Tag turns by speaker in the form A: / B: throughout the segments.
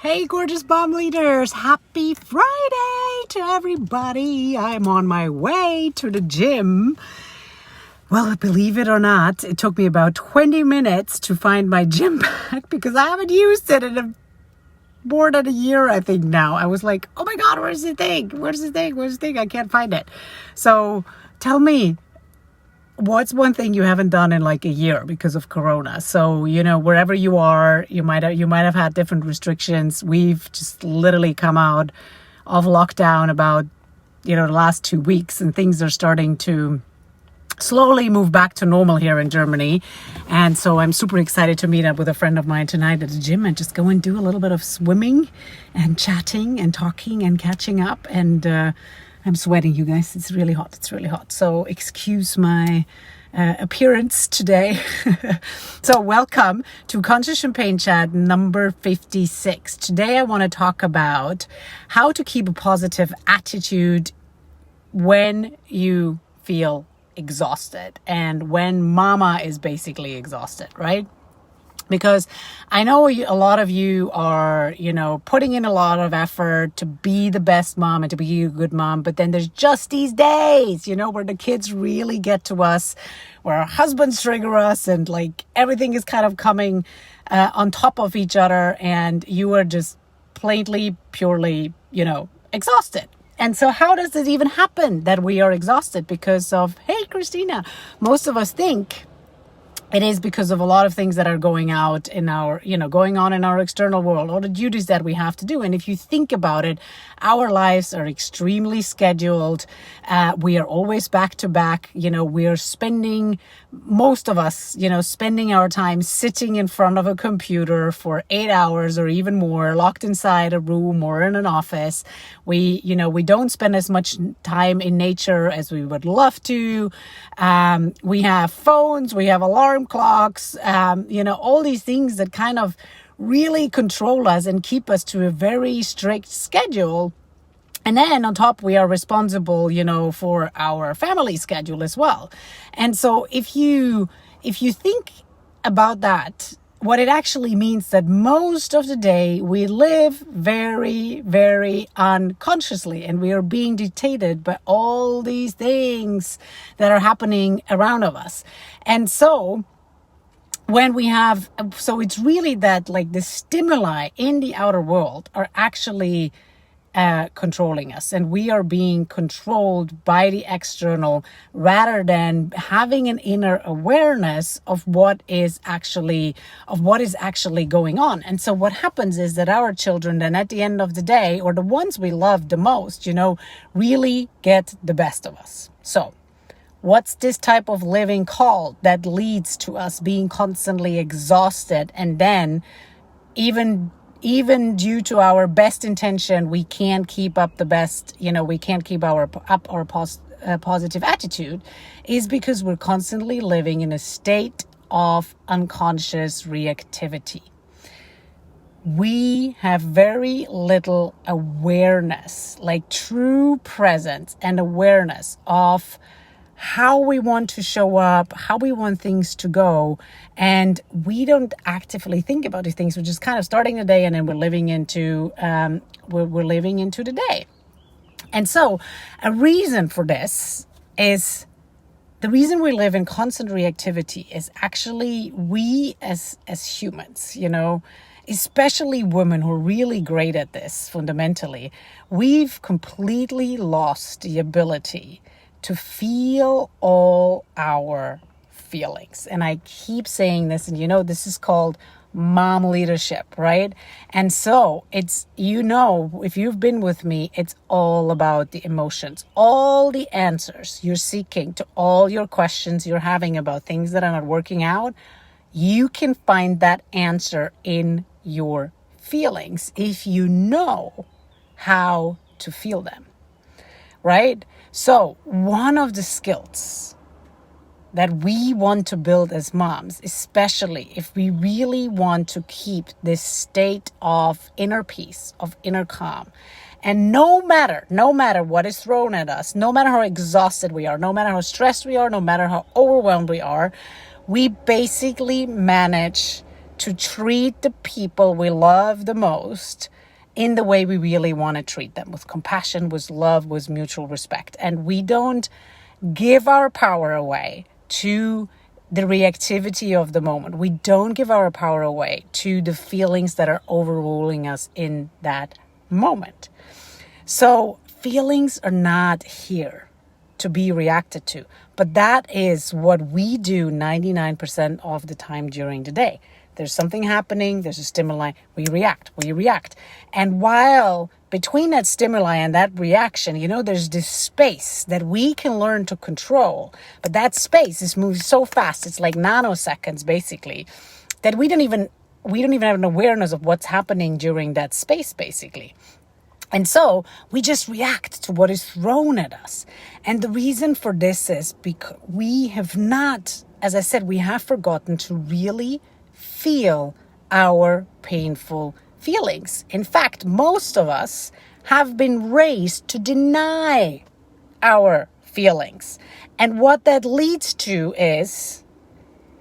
A: Hey, gorgeous bomb leaders. Happy Friday to everybody. I'm on my way to the gym. Well, believe it or not, it took me about 20 minutes to find my gym bag because I haven't used it in more than a year, I think now. I was like, oh my God, where's the thing? Where's the thing? Where's the thing? I can't find it. So tell me, what's one thing you haven't done in like a year because of Corona? So, wherever you are, you might have had different restrictions. We've just literally come out of lockdown about, the last 2 weeks, and things are starting to slowly move back to normal here in Germany. And so I'm super excited to meet up with a friend of mine tonight at the gym and just go and do a little bit of swimming and chatting and talking and catching up. And I'm sweating, you guys. It's really hot. It's really hot. So excuse my appearance today. So welcome to Conscious Champagne Chat number 56. Today I want to talk about how to keep a positive attitude when you feel exhausted and when mama is basically exhausted, right? Because I know a lot of you are, putting in a lot of effort to be the best mom and to be a good mom. But then there's just these days, where the kids really get to us, where our husbands trigger us, and like everything is kind of coming on top of each other. And you are just plainly, purely, exhausted. And so how does it even happen that we are exhausted because of, hey, Christina, most of us think it is because of a lot of things that are going out in our, going on in our external world, or the duties that we have to do. And if you think about it, our lives are extremely scheduled. We are always back to back. We are spending, most of us, spending our time sitting in front of a computer for 8 hours or even more, locked inside a room or in an office. We don't spend as much time in nature as we would love to. We have phones, we have alarm clocks, all these things that kind of really control us and keep us to a very strict schedule. And then on top, we are responsible, for our family schedule as well. And so if you think about that, what it actually means that most of the day we live very, very unconsciously, and we are being dictated by all these things that are happening around of us. And so it's really that like the stimuli in the outer world are actually controlling us, and we are being controlled by the external rather than having an inner awareness of what is actually going on. And so what happens is that our children then at the end of the day, or the ones we love the most, really get the best of us. So what's this type of living called that leads to us being constantly exhausted, and then even due to our best intention, we can't keep up the best, we can't keep our positive attitude, is because we're constantly living in a state of unconscious reactivity. We have very little awareness, like true presence and awareness of how we want to show up, how we want things to go. And we don't actively think about these things. We're just kind of starting the day, and then we're living into the day. And so a reason for this is the reason we live in constant reactivity is actually we as humans, especially women who are really great at this fundamentally, we've completely lost the ability to feel all our feelings. And I keep saying this, and this is called mom leadership, right? And so it's, if you've been with me, it's all about the emotions, all the answers you're seeking to all your questions you're having about things that are not working out. You can find that answer in your feelings if you know how to feel them, right? So one of the skills that we want to build as moms, especially if we really want to keep this state of inner peace, of inner calm, and no matter what is thrown at us, no matter how exhausted we are, no matter how stressed we are, no matter how overwhelmed we are, we basically manage to treat the people we love the most in the way we really want to treat them, with compassion, with love, with mutual respect. And we don't give our power away to the reactivity of the moment. We don't give our power away to the feelings that are overruling us in that moment. So feelings are not here to be reacted to, but that is what we do 99% of the time during the day. There's something happening, there's a stimuli, we react. And while between that stimuli and that reaction, there's this space that we can learn to control. But that space is moving so fast, it's like nanoseconds basically, that we don't even have an awareness of what's happening during that space basically. And so we just react to what is thrown at us. And the reason for this is because we have not, as I said, we have forgotten to really feel our painful feelings. In fact, most of us have been raised to deny our feelings. And what that leads to is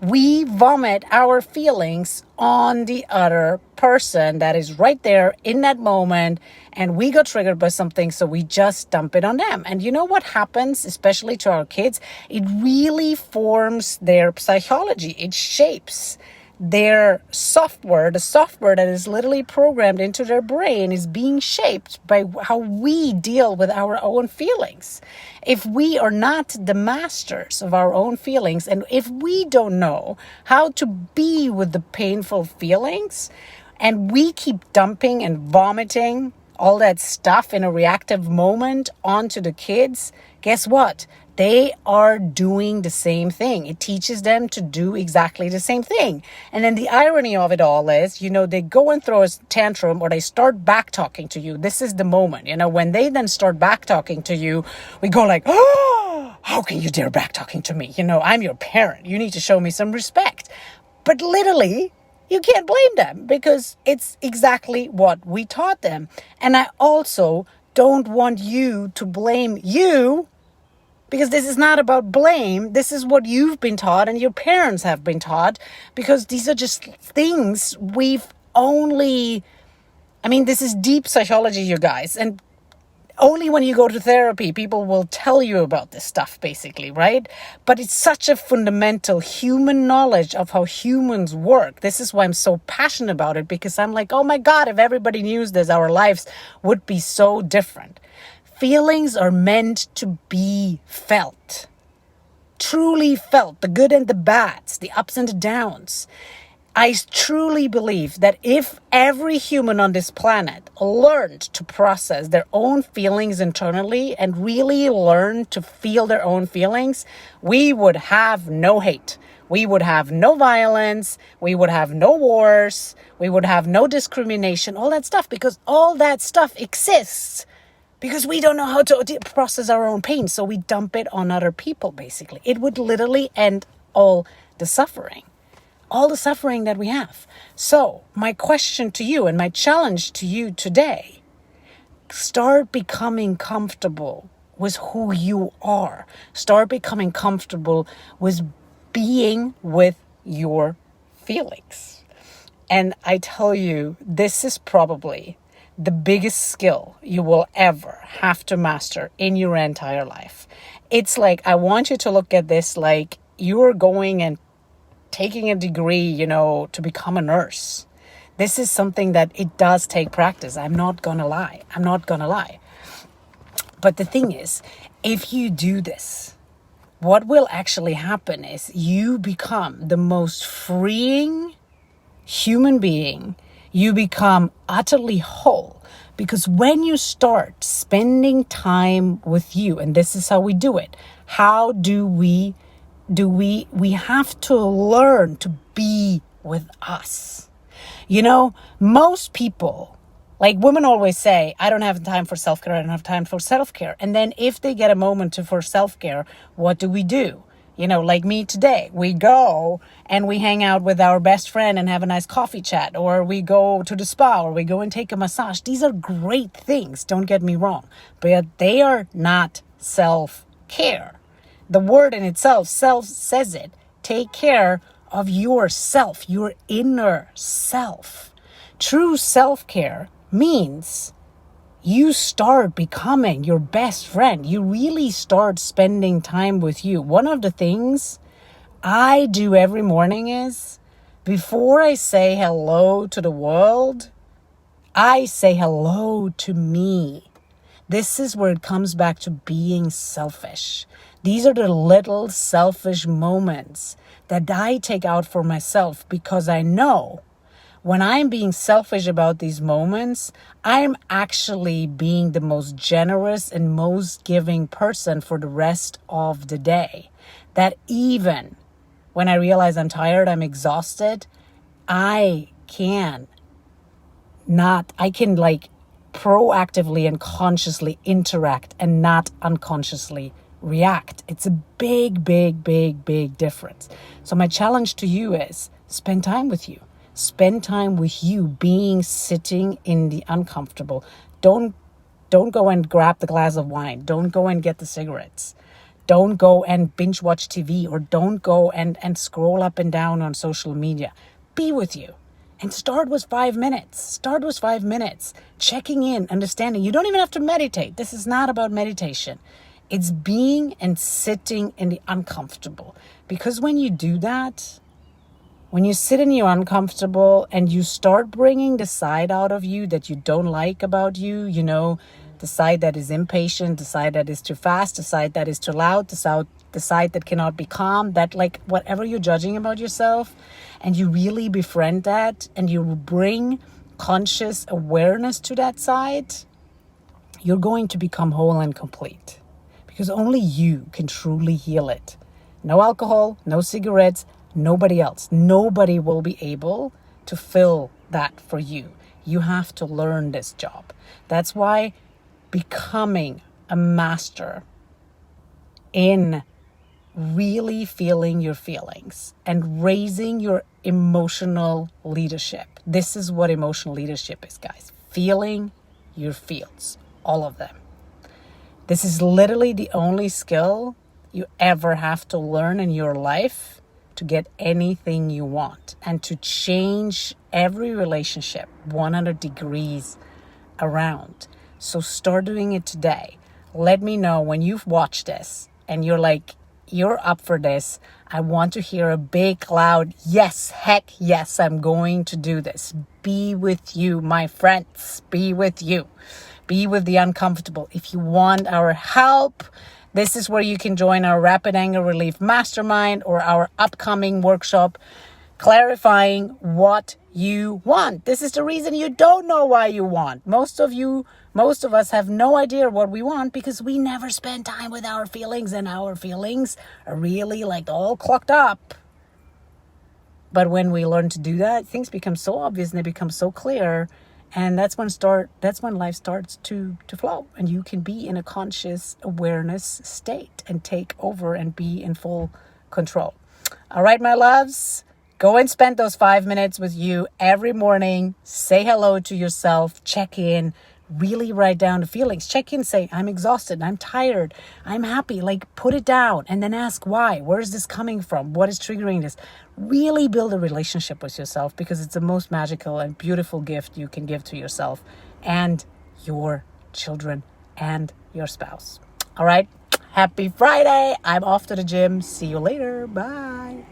A: we vomit our feelings on the other person that is right there in that moment, and we got triggered by something, so we just dump it on them. And you know what happens, especially to our kids? It really forms their psychology. It shapes their software. The software that is literally programmed into their brain is being shaped by how we deal with our own feelings. If we are not the masters of our own feelings, and if we don't know how to be with the painful feelings, and we keep dumping and vomiting all that stuff in a reactive moment onto the kids, guess what? They are doing the same thing. It teaches them to do exactly the same thing. And then the irony of it all is, they go and throw a tantrum, or they start back talking to you. This is the moment, when they then start back talking to you, we go like, oh, how can you dare back talking to me? I'm your parent. You need to show me some respect. But literally, you can't blame them because it's exactly what we taught them. And I also don't want you to blame you, because this is not about blame. This is what you've been taught and your parents have been taught, because these are just things this is deep psychology, you guys. And only when you go to therapy, people will tell you about this stuff, basically, right? But it's such a fundamental human knowledge of how humans work. This is why I'm so passionate about it, because I'm like, oh my God, if everybody knew this, our lives would be so different. Feelings are meant to be felt, truly felt, the good and the bads, the ups and the downs. I truly believe that if every human on this planet learned to process their own feelings internally and really learned to feel their own feelings, we would have no hate. We would have no violence. We would have no wars. We would have no discrimination, all that stuff, because all that stuff exists. Because we don't know how to process our own pain, so we dump it on other people, basically. It would literally end all the suffering that we have. So my question to you and my challenge to you today, start becoming comfortable with who you are. Start becoming comfortable with being with your feelings. And I tell you, this is probably the biggest skill you will ever have to master in your entire life. It's like, I want you to look at this like you're going and taking a degree, to become a nurse. This is something that it does take practice. I'm not gonna lie. But the thing is, if you do this, what will actually happen is you become the most freeing human being. You become utterly whole, because when you start spending time with you, and this is how we do it. How do we have to learn to be with us. Most people, like women always say, I don't have time for self-care. I don't have time for self-care. And then if they get a moment for self-care, what do? Like me today, we go and we hang out with our best friend and have a nice coffee chat, or we go to the spa, or we go and take a massage. These are great things, don't get me wrong, but they are not self-care. The word in itself says it. Take care of yourself, your inner self. True self-care means you start becoming your best friend. You really start spending time with you. One of the things I do every morning is, before I say hello to the world, I say hello to me. This is where it comes back to being selfish. These are the little selfish moments that I take out for myself, because I know when I'm being selfish about these moments, I'm actually being the most generous and most giving person for the rest of the day. That even when I realize I'm tired, I'm exhausted, I can proactively and consciously interact and not unconsciously react. It's a big, big, big, big difference. So my challenge to you is spend time with you. Spend time with you sitting in the uncomfortable. Don't go and grab the glass of wine. Don't go and get the cigarettes. Don't go and binge watch TV, or don't go and scroll up and down on social media. Be with you. And start with 5 minutes. Start with 5 minutes. Checking in, understanding. You don't even have to meditate. This is not about meditation. It's being and sitting in the uncomfortable. Because when you do that, when you sit in your uncomfortable and you start bringing the side out of you that you don't like about you, the side that is impatient, the side that is too fast, the side that is too loud, the side that cannot be calm, that whatever you're judging about yourself, and you really befriend that and you bring conscious awareness to that side, you're going to become whole and complete. Because only you can truly heal it. No alcohol, no cigarettes, nobody else. Nobody will be able to fill that for you. You have to learn this job. That's why becoming a master in really feeling your feelings and raising your emotional leadership. This is what emotional leadership is, guys. Feeling your feels, all of them. This is literally the only skill you ever have to learn in your life to get anything you want and to change every relationship 100 degrees around. So start doing it today. Let me know when you've watched this and you're up for this. I want to hear a big, loud, yes, heck yes, I'm going to do this. Be with you, my friends. Be with you. Be with the uncomfortable. If you want our help, this is where you can join our Rapid Anger Relief Mastermind or our upcoming workshop, clarifying what you want. This is the reason you don't know why you want. Most of us have no idea what we want because we never spend time with our feelings, and our feelings are really all clocked up. But when we learn to do that, things become so obvious and they become so clear. And that's when life starts to flow, and you can be in a conscious awareness state and take over and be in full control. All right, my loves, go and spend those 5 minutes with you every morning. Say hello to yourself, check in, really write down the feelings. Check in, say, I'm exhausted, I'm tired, I'm happy. Put it down and then ask why. Where is this coming from? What is triggering this? Really build a relationship with yourself, because it's the most magical and beautiful gift you can give to yourself and your children and your spouse. All right. Happy Friday. I'm off to the gym. See you later. Bye.